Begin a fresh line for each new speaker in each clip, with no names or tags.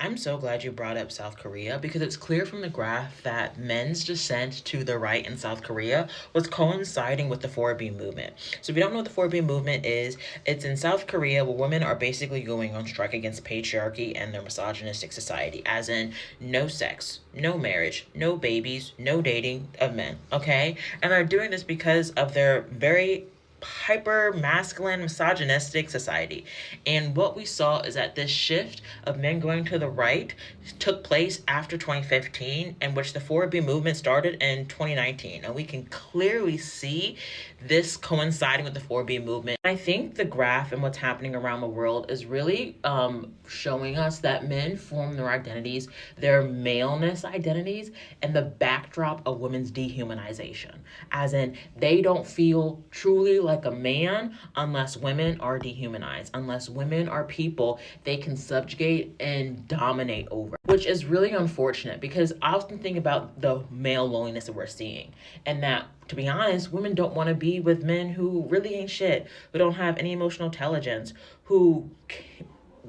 I'm so glad you brought up South Korea because it's clear from the graph that men's descent to the right in South Korea was coinciding with the 4B movement. So if you don't know what the 4B movement is, it's in South Korea where women are basically going on strike against patriarchy and their misogynistic society, as in no sex, no marriage, no babies, no dating of men, okay? And they're doing this because of their very hyper masculine misogynistic society. And what we saw is that this shift of men going to the right took place after 2015, in which the 4B movement started in 2019. And we can clearly see this coinciding with the 4B movement. I think the graph and what's happening around the world is really showing us that men form their identities, their maleness identities, and the backdrop of women's dehumanization. As in, they don't feel truly like a man unless women are dehumanized, unless women are people they can subjugate and dominate over, which is really unfortunate because I often think about the male loneliness that we're seeing, and that, to be honest, women don't want to be with men who really ain't shit, who don't have any emotional intelligence, who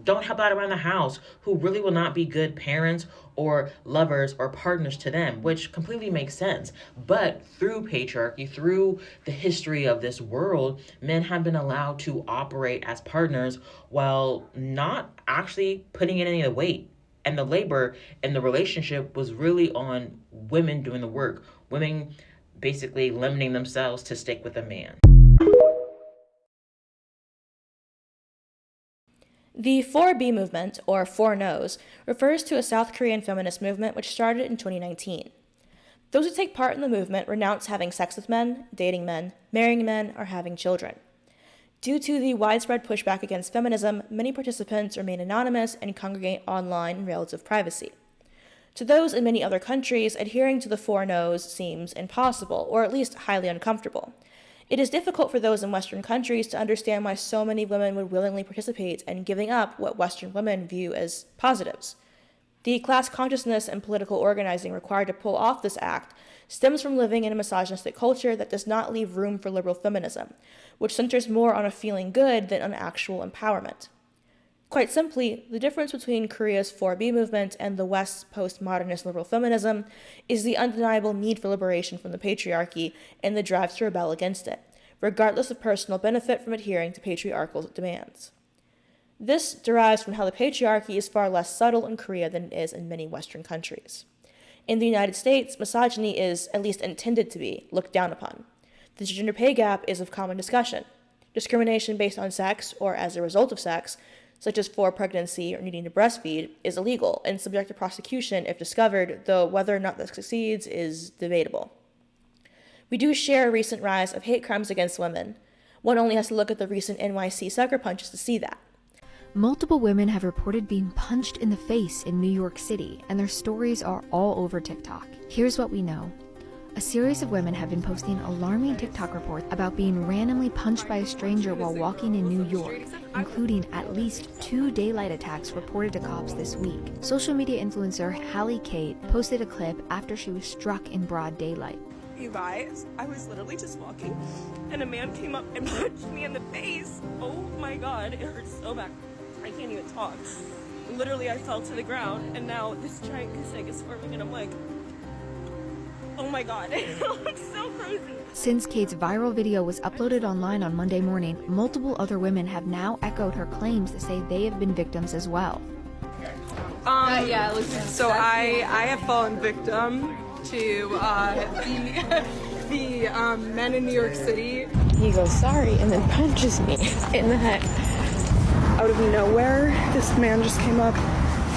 don't help out around the house, who really will not be good parents or lovers or partners to them, which completely makes sense. But through patriarchy, through the history of this world, men have been allowed to operate as partners while not actually putting in any of the weight. And the labor and the relationship was really on women doing the work, women basically limiting themselves to stick with a man.
The 4B movement, or 4 No's, refers to a South Korean feminist movement which started in 2019. Those who take part in the movement renounce having sex with men, dating men, marrying men, or having children. Due to the widespread pushback against feminism, many participants remain anonymous and congregate online in relative privacy. To those in many other countries, adhering to the 4 No's seems impossible, or at least highly uncomfortable. It is difficult for those in Western countries to understand why so many women would willingly participate in giving up what Western women view as positives. The class consciousness and political organizing required to pull off this act stems from living in a misogynistic culture that does not leave room for liberal feminism, which centers more on a feeling good than on actual empowerment. Quite simply, the difference between Korea's 4B movement and the West's postmodernist liberal feminism is the undeniable need for liberation from the patriarchy and the drive to rebel against it, regardless of personal benefit from adhering to patriarchal demands. This derives from how the patriarchy is far less subtle in Korea than it is in many Western countries. In the United States, misogyny is, at least intended to be, looked down upon. The gender pay gap is of common discussion. Discrimination based on sex or as a result of sex, such as for pregnancy or needing to breastfeed, is illegal and subject to prosecution if discovered, though whether or not this succeeds is debatable. We do share a recent rise of hate crimes against women. One only has to look at the recent NYC sucker punches to see that.
Multiple women have reported being punched in the face in New York City, and their stories are all over TikTok. Here's what we know. A series of women have been posting alarming TikTok reports about being randomly punched by a stranger while walking in New York, including at least 2 daylight attacks reported to cops this week. Social media influencer Hallie Kate posted a clip after she was struck in broad daylight.
You guys, I was literally just walking, and a man came up and punched me in the face. Oh my god, it hurts so bad. I can't even talk. Literally, I fell to the ground, and now this giant goose egg is forming, and I'm like, oh my god, it looks so crazy.
Since Kate's viral video was uploaded online on Monday morning, multiple other women have now echoed her claims to say they have been victims as well.
So I have fallen victim to the men in New York City.
He goes, sorry, and then punches me in the head.
Out of nowhere, this man just came up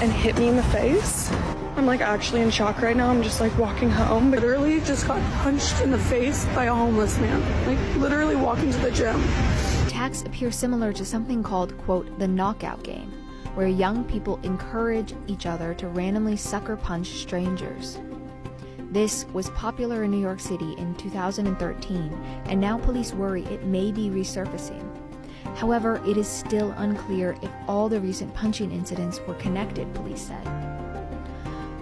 and hit me in the face. I'm like actually in shock right now. I'm just like walking home. Literally just got punched in the face by a homeless man. Like literally walking to the gym.
Attacks appear similar to something called, quote, the knockout game, where young people encourage each other to randomly sucker punch strangers. This was popular in New York City in 2013, and now police worry it may be resurfacing. However, it is still unclear if all the recent punching incidents were connected, police said.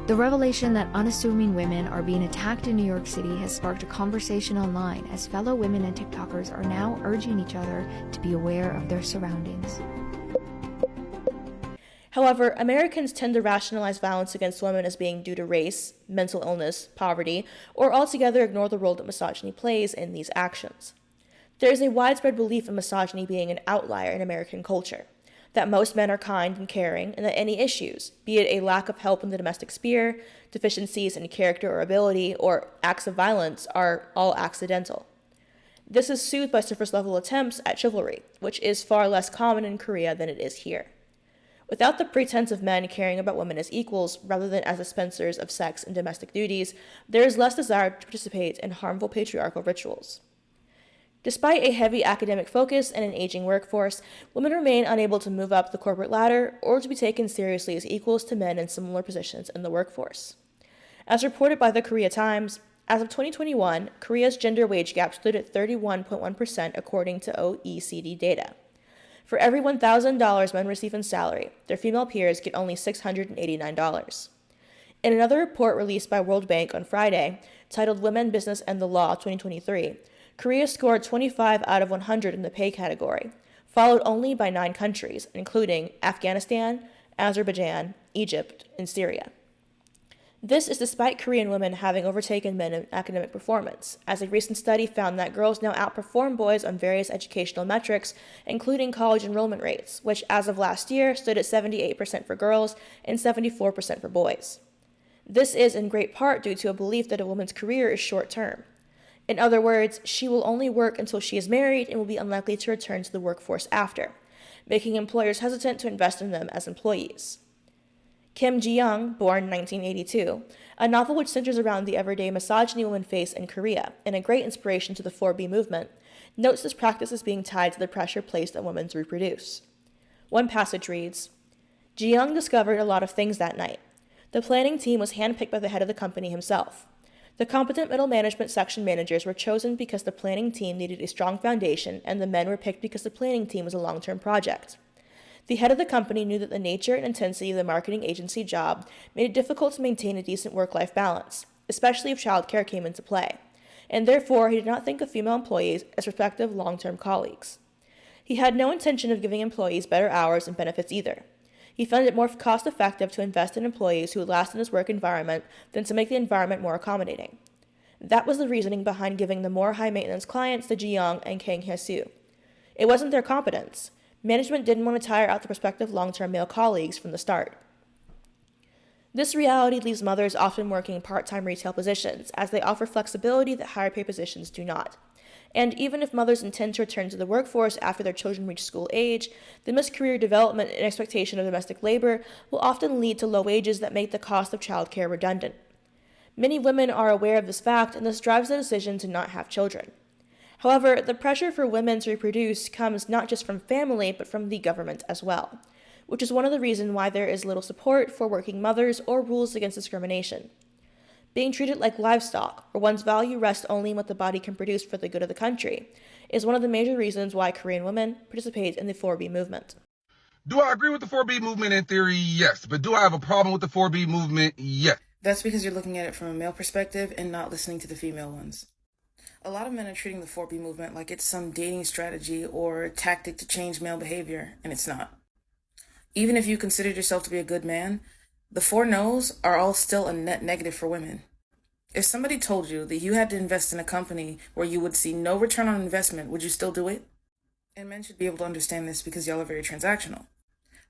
The revelation that unassuming women are being attacked in New York City has sparked a conversation online as fellow women and TikTokers are now urging each other to be aware of their surroundings.
However, Americans tend to rationalize violence against women as being due to race, mental illness, poverty, or altogether ignore the role that misogyny plays in these actions. There is a widespread belief in misogyny being an outlier in American culture, that most men are kind and caring, and that any issues, be it a lack of help in the domestic sphere, deficiencies in character or ability, or acts of violence, are all accidental. This is soothed by surface-level attempts at chivalry, which is far less common in Korea than it is here. Without the pretense of men caring about women as equals rather than as dispensers of sex and domestic duties, there is less desire to participate in harmful patriarchal rituals. Despite a heavy academic focus and an aging workforce, women remain unable to move up the corporate ladder or to be taken seriously as equals to men in similar positions in the workforce. As reported by the Korea Times, as of 2021, Korea's gender wage gap stood at 31.1% according to OECD data. For every $1,000 men receive in salary, their female peers get only $689. In another report released by World Bank on Friday, titled Women, Business, and the Law 2023, Korea scored 25 out of 100 in the pay category, followed only by 9 countries, including Afghanistan, Azerbaijan, Egypt, and Syria. This is despite Korean women having overtaken men in academic performance, as a recent study found that girls now outperform boys on various educational metrics, including college enrollment rates, which as of last year stood at 78% for girls and 74% for boys. This is in great part due to a belief that a woman's career is short-term. In other words, she will only work until she is married and will be unlikely to return to the workforce after, making employers hesitant to invest in them as employees. Kim Ji-young, born 1982, a novel which centers around the everyday misogyny women face in Korea, and a great inspiration to the 4B movement, notes this practice as being tied to the pressure placed on women to reproduce. One passage reads, Ji-young discovered a lot of things that night. The planning team was handpicked by the head of the company himself. The competent middle management section managers were chosen because the planning team needed a strong foundation, and the men were picked because the planning team was a long-term project. The head of the company knew that the nature and intensity of the marketing agency job made it difficult to maintain a decent work-life balance, especially if childcare came into play, and therefore he did not think of female employees as prospective long-term colleagues. He had no intention of giving employees better hours and benefits either. He found it more cost-effective to invest in employees who would last in his work environment than to make the environment more accommodating. That was the reasoning behind giving the more high-maintenance clients to Ji-young and Kang Hye-soo. It wasn't their competence. Management didn't want to tire out the prospective long-term male colleagues from the start. This reality leaves mothers often working part-time retail positions, as they offer flexibility that higher-paid positions do not. And even if mothers intend to return to the workforce after their children reach school age, the missed career development and expectation of domestic labor will often lead to low wages that make the cost of childcare redundant. Many women are aware of this fact, and this drives the decision to not have children. However, the pressure for women to reproduce comes not just from family, but from the government as well, which is one of the reasons why there is little support for working mothers or rules against discrimination. Being treated like livestock, or one's value rests only in what the body can produce for the good of the country, is one of the major reasons why Korean women participate in the 4B movement.
Do I agree with the 4B movement in theory? Yes. But do I have a problem with the 4B movement? Yes.
That's because you're looking at it from a male perspective and not listening to the female ones. A lot of men are treating the 4B movement like it's some dating strategy or tactic to change male behavior, and it's not. Even if you considered yourself to be a good man, the 4 no's are all still a net negative for women. If somebody told you that you had to invest in a company where you would see no return on investment, would you still do it? And men should be able to understand this because y'all are very transactional.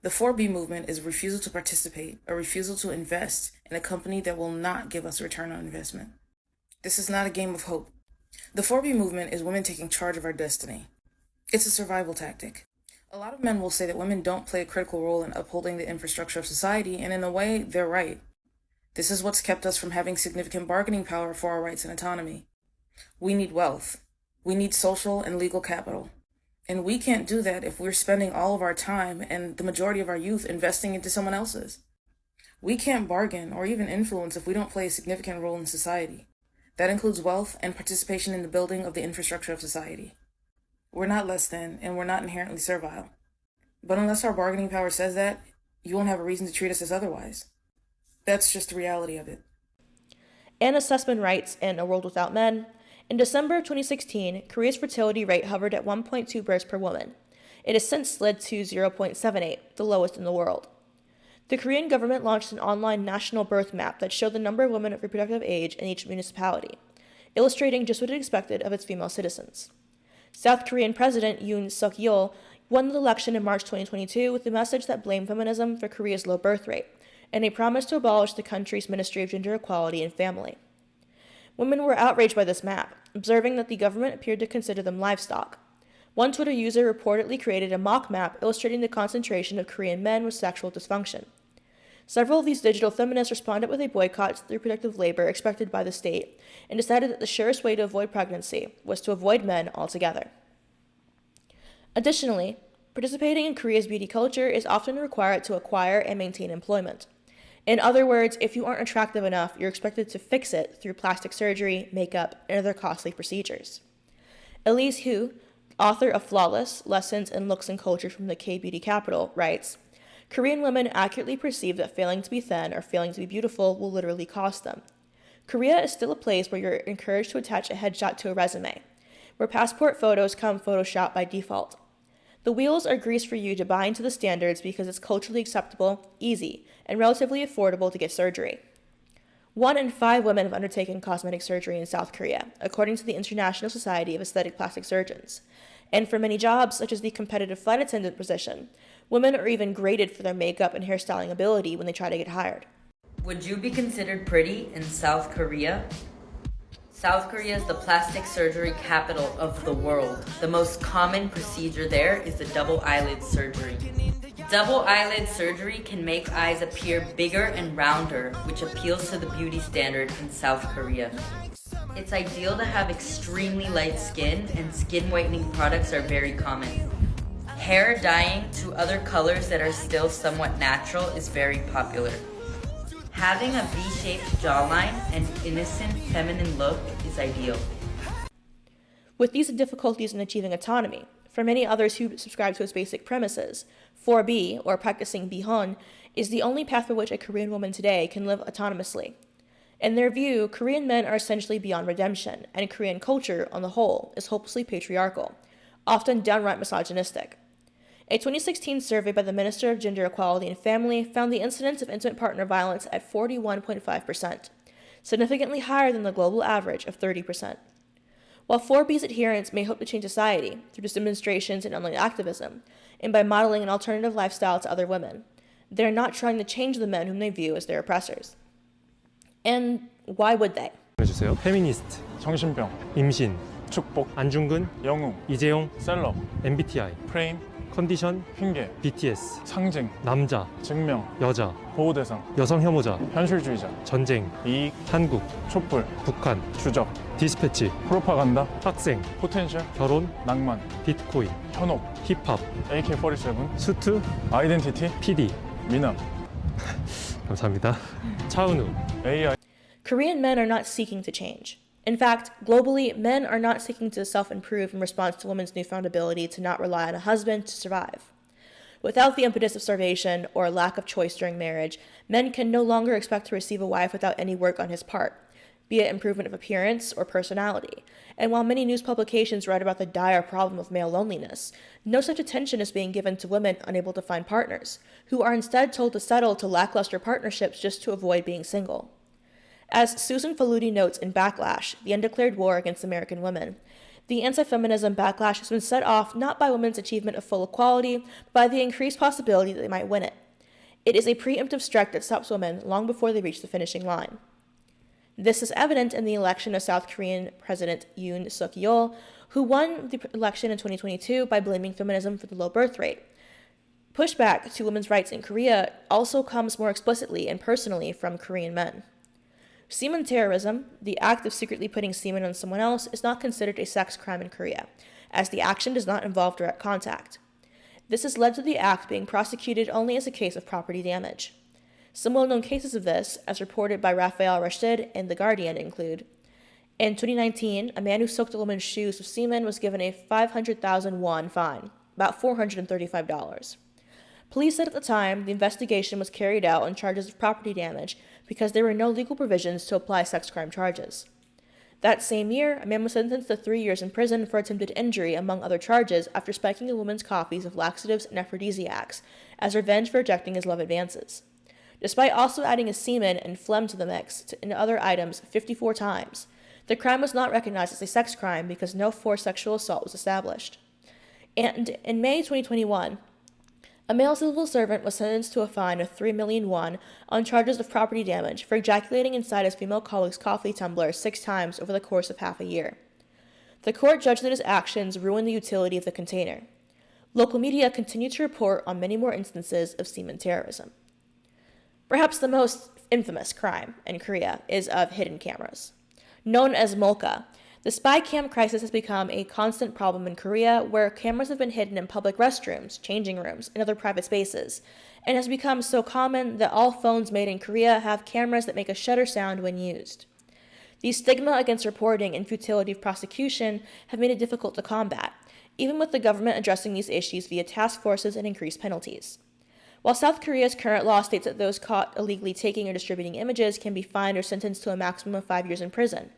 The 4B movement is a refusal to participate, a refusal to invest in a company that will not give us a return on investment. This is not a game of hope. The 4B movement is women taking charge of our destiny. It's a survival tactic. A lot of men will say that women don't play a critical role in upholding the infrastructure of society, and in a way, they're right. This is what's kept us from having significant bargaining power for our rights and autonomy. We need wealth. We need social and legal capital. And we can't do that if we're spending all of our time and the majority of our youth investing into someone else's. We can't bargain or even influence if we don't play a significant role in society. That includes wealth and participation in the building of the infrastructure of society. We're not less than, and we're not inherently servile. But unless our bargaining power says that, you won't have a reason to treat us as otherwise. That's just the reality of it.
Anna Sussman writes in A World Without Men, in December 2016, Korea's fertility rate hovered at 1.2 births per woman. It has since slid to 0.78, the lowest in the world. The Korean government launched an online national birth map that showed the number of women of reproductive age in each municipality, illustrating just what it expected of its female citizens. South Korean President Yoon Suk-yeol won the election in March 2022 with a message that blamed feminism for Korea's low birth rate, and a promise to abolish the country's Ministry of Gender Equality and Family. Women were outraged by this map, observing that the government appeared to consider them livestock. One Twitter user reportedly created a mock map illustrating the concentration of Korean men with sexual dysfunction. Several of these digital feminists responded with a boycott to the reproductive labor expected by the state and decided that the surest way to avoid pregnancy was to avoid men altogether. Additionally, participating in Korea's beauty culture is often required to acquire and maintain employment. In other words, if you aren't attractive enough, you're expected to fix it through plastic surgery, makeup, and other costly procedures. Elise Hu, author of Flawless, Lessons in Looks and Culture from the K-Beauty Capital, writes, Korean women accurately perceive that failing to be thin or failing to be beautiful will literally cost them. Korea is still a place where you're encouraged to attach a headshot to a resume, where passport photos come photoshopped by default. The wheels are greased for you to buy into the standards because it's culturally acceptable, easy, and relatively affordable to get surgery. 1 in 5 women have undertaken cosmetic surgery in South Korea, according to the International Society of Aesthetic Plastic Surgeons. And for many jobs, such as the competitive flight attendant position, women are even graded for their makeup and hairstyling ability when they try to get hired.
Would you be considered pretty in South Korea? South Korea is the plastic surgery capital of the world. The most common procedure there is the double eyelid surgery. Double eyelid surgery can make eyes appear bigger and rounder, which appeals to the beauty standard in South Korea. It's ideal to have extremely light skin, and skin whitening products are very common. Hair dyeing to other colors that are still somewhat natural is very popular. Having a V-shaped jawline and innocent feminine look is ideal.
With these difficulties in achieving autonomy, for many others who subscribe to its basic premises, 4B, or practicing bihon, is the only path by which a Korean woman today can live autonomously. In their view, Korean men are essentially beyond redemption, and Korean culture, on the whole, is hopelessly patriarchal, often downright misogynistic. A 2016 survey by the Minister of Gender Equality and Family found the incidence of intimate partner violence at 41.5%, significantly higher than the global average of 30%. While 4B's adherents may hope to change society through demonstrations and online activism, and by modeling an alternative lifestyle to other women, they're not trying to change the men whom they view as their oppressors. And why would they?
해주세요. 페미니스트, 정신병, 임신, 축복, 안중근, 영웅, 이재용, 셀럽, MBTI, 프레임, 컨디션, 핑계, BTS, 상징, 남자, 증명, 여자, 보호대상, 여성 혐오자, 현실주의자, 전쟁, 이익, 한국, 촛불, 북한, 주적, 디스패치, 프로파간다, 학생, 포텐셜, 결혼, 낭만, 비트코인, 현혹, 힙합, AK47, 수트, 아이덴티티, PD, 미남. 감사합니다. 차은우, AI.
Korean men are not seeking to change. In fact, globally, men are not seeking to self-improve in response to women's newfound ability to not rely on a husband to survive. Without the impetus of starvation or lack of choice during marriage, men can no longer expect to receive a wife without any work on his part, be it improvement of appearance or personality. And while many news publications write about the dire problem of male loneliness, no such attention is being given to women unable to find partners, who are instead told to settle to lackluster partnerships just to avoid being single. As Susan Faludi notes in Backlash, the undeclared war against American women, the anti-feminism backlash has been set off not by women's achievement of full equality, but by the increased possibility that they might win it. It is a preemptive strike that stops women long before they reach the finishing line. This is evident in the election of South Korean President Yoon Suk-yeol, who won the election in 2022 by blaming feminism for the low birth rate. Pushback to women's rights in Korea also comes more explicitly and personally from Korean men. Semen terrorism, the act of secretly putting semen on someone else, is not considered a sex crime in Korea, as the action does not involve direct contact. This has led to the act being prosecuted only as a case of property damage. Some well-known cases of this, as reported by Raphael Rashid in The Guardian, include: in 2019, a man who soaked a woman's shoes with semen was given a 500,000 won fine, about $435. Police said at the time the investigation was carried out on charges of property damage because there were no legal provisions to apply sex crime charges. That same year, a man was sentenced to 3 years in prison for attempted injury, among other charges, after spiking a woman's copies of laxatives and aphrodisiacs as revenge for rejecting his love advances. despite also adding a semen and phlegm to the mix and other items 54 times. The crime was not recognized as a sex crime because no forced sexual assault was established. And in May 2021, a male civil servant was sentenced to a fine of 3 million won on charges of property damage for ejaculating inside his female colleague's coffee tumbler 6 times over the course of half a year. The court judged that his actions ruined the utility of the container. Local media continue to report on many more instances of semen terrorism. Perhaps the most infamous crime in Korea is of hidden cameras. Known as molka, the spy cam crisis has become a constant problem in Korea, where cameras have been hidden in public restrooms, changing rooms, and other private spaces, and has become so common that all phones made in Korea have cameras that make a shutter sound when used. The stigma against reporting and futility of prosecution have made it difficult to combat, even with the government addressing these issues via task forces and increased penalties. While South Korea's current law states that those caught illegally taking or distributing images can be fined or sentenced to a maximum of 5 years in prison,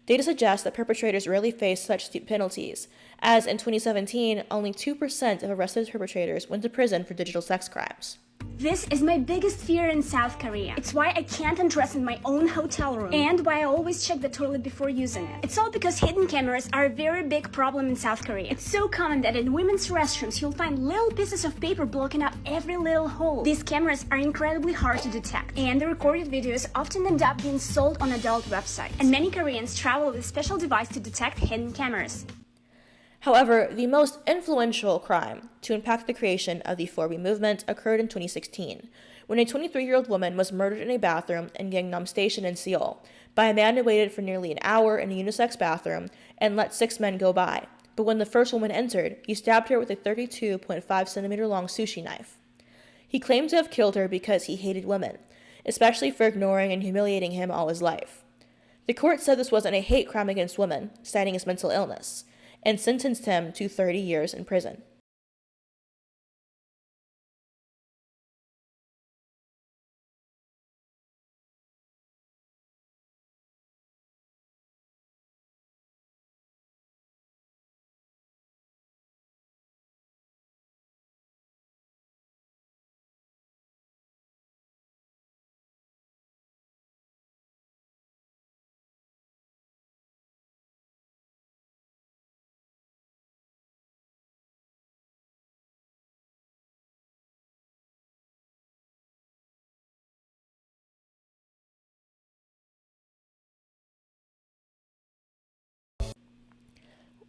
data suggests that perpetrators rarely face such steep penalties, as in 2017, only 2% of arrested perpetrators went to prison for digital sex crimes.
This is my biggest fear in South Korea. It's why I can't undress in my own hotel room and why I always check the toilet before using it. It's all because hidden cameras are a very big problem in South Korea. It's so common that in women's restrooms you'll find little pieces of paper blocking up every little hole. These cameras are incredibly hard to detect, and the recorded videos often end up being sold on adult websites. And many Koreans travel with a special device to detect hidden cameras.
However, the most influential crime to impact the creation of the 4B movement occurred in 2016, when a 23-year-old woman was murdered in a bathroom in Gangnam Station in Seoul by a man who waited for nearly an hour in a unisex bathroom and let 6 men go by. But when the first woman entered, he stabbed her with a 32.5-centimeter long sushi knife. He claimed to have killed her because he hated women, especially for ignoring and humiliating him all his life. The court said this wasn't a hate crime against women, citing his mental illness, and sentenced him to 30 years in prison.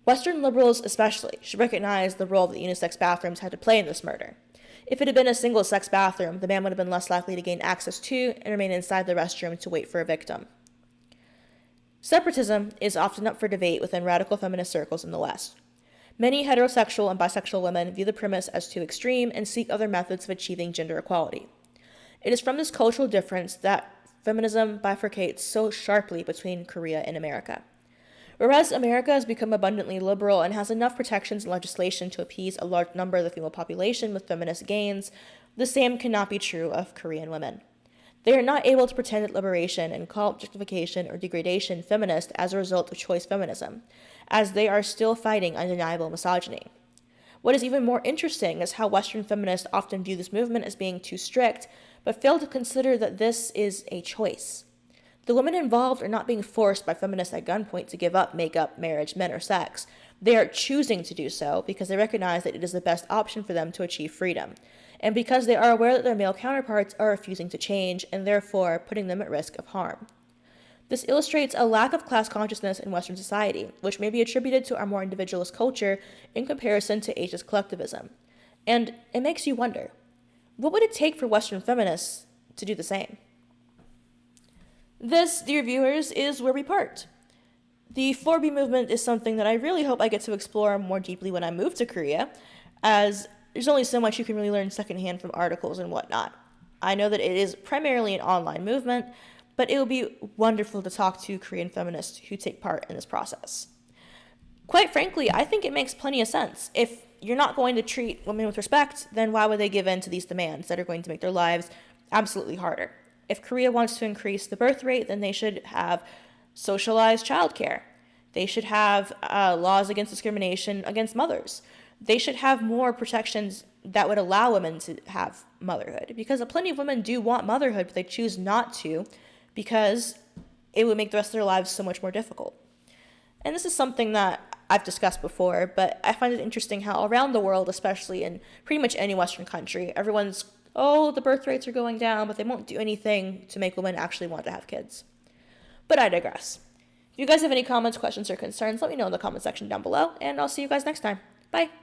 Western liberals especially should recognize the role that unisex bathrooms had to play in this murder. If it had been a single-sex bathroom, the man would have been less likely to gain access to and remain inside the restroom to wait for a victim. Separatism is often up for debate within radical feminist circles in the West. Many heterosexual and bisexual women view the premise as too extreme and seek other methods of achieving gender equality. It is from this cultural difference that feminism bifurcates so sharply between Korea and America. Whereas America has become abundantly liberal and has enough protections and legislation to appease a large number of the female population with feminist gains, the same cannot be true of Korean women. They are not able to pretend at liberation and call objectification or degradation feminist as a result of choice feminism, as they are still fighting undeniable misogyny. What is even more interesting is how Western feminists often view this movement as being too strict, but fail to consider that this is a choice. The women involved are not being forced by feminists at gunpoint to give up makeup, marriage, men, or sex. They are choosing to do so because they recognize that it is the best option for them to achieve freedom, and because they are aware that their male counterparts are refusing to change and therefore putting them at risk of harm. This illustrates a lack of class consciousness in Western society, which may be attributed to our more individualist culture in comparison to ageist collectivism. And it makes you wonder, what would it take for Western feminists to do the same? This, dear viewers, is where we part. The 4B movement is something that I really hope I get to explore more deeply when I move to Korea, as there's only so much you can really learn secondhand from articles and whatnot. I know that it is primarily an online movement, but it will be wonderful to talk to Korean feminists who take part in this process. Quite frankly, I think it makes plenty of sense. If you're not going to treat women with respect, then why would they give in to these demands that are going to make their lives absolutely harder? If Korea wants to increase the birth rate, then they should have socialized childcare. They should have laws against discrimination against mothers. They should have more protections that would allow women to have motherhood, because plenty of women do want motherhood, but they choose not to because it would make the rest of their lives so much more difficult. And this is something that I've discussed before, but I find it interesting how around the world, especially in pretty much any Western country, everyone's, oh, the birth rates are going down, but they won't do anything to make women actually want to have kids. But I digress. If you guys have any comments, questions, or concerns, let me know in the comment section down below, and I'll see you guys next time. Bye!